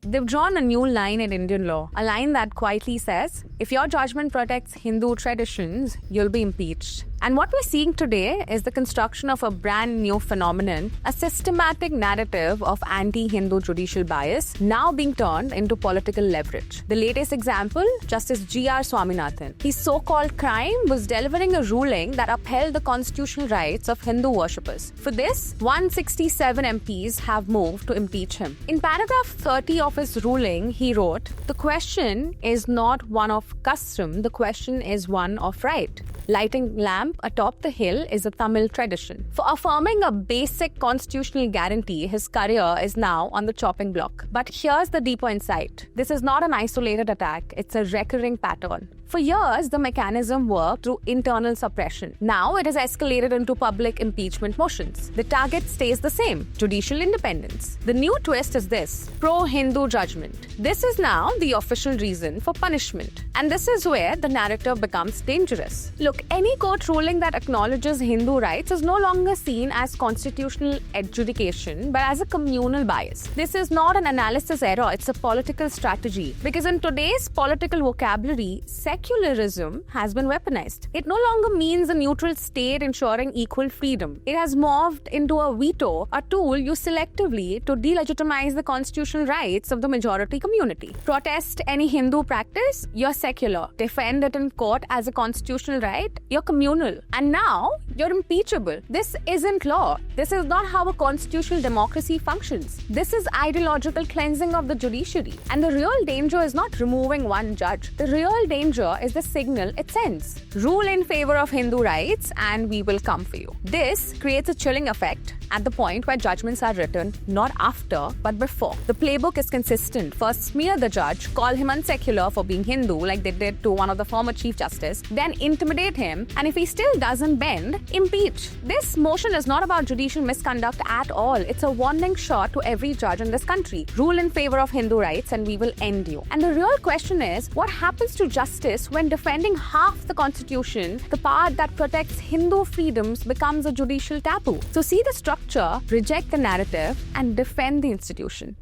They've drawn a new line in Indian law, a line that quietly says, if your judgment protects Hindu traditions, you'll be impeached. And what we're seeing today is the construction of a brand new phenomenon, a systematic narrative of anti-Hindu judicial bias now being turned into political leverage. The latest example, Justice G.R. Swaminathan. His so-called crime was delivering a ruling that upheld the constitutional rights of Hindu worshippers. For this, 167 MPs have moved to impeach him. In paragraph 30 of his ruling, he wrote, "The question is not one of custom, the question is one of right. Lighting lamp atop the hill is a Tamil tradition." For affirming a basic constitutional guarantee, his career is now on the chopping block. But here's the deeper insight. This is not an isolated attack, it's a recurring pattern. For years, the mechanism worked through internal suppression. Now it has escalated into public impeachment motions. The target stays the same: judicial independence. The new twist is this: pro-Hindu judgment. This is now the official reason for punishment. And this is where the narrative becomes dangerous. Look, any court ruling that acknowledges Hindu rights is no longer seen as constitutional adjudication, but as a communal bias. This is not an analysis error, it's a political strategy. Because in today's political vocabulary, secularism has been weaponized. It no longer means a neutral state ensuring equal freedom. It has morphed into a veto, a tool used selectively to delegitimize the constitutional rights of the majority community. Protest any Hindu practice, you're secular. Defend it in court as a constitutional right, you're communal. And now, you're impeachable. This isn't law. This is not how a constitutional democracy functions. This is ideological cleansing of the judiciary. And the real danger is not removing one judge. The real danger is the signal it sends. Rule in favor of Hindu rights and we will come for you. This creates a chilling effect at the point where judgments are written, not after, but before. The playbook is consistent. First, smear the judge, call him unsecular for being Hindu, like they did to one of the former Chief Justice, then intimidate him, and if he still doesn't bend, impeach. This motion is not about judicial misconduct at all. It's a warning shot to every judge in this country. Rule in favor of Hindu rights and we will end you. And the real question is, what happens to justice when defending half the constitution, the part that protects Hindu freedoms, becomes a judicial taboo? So see the structure, reject the narrative, and defend the institution.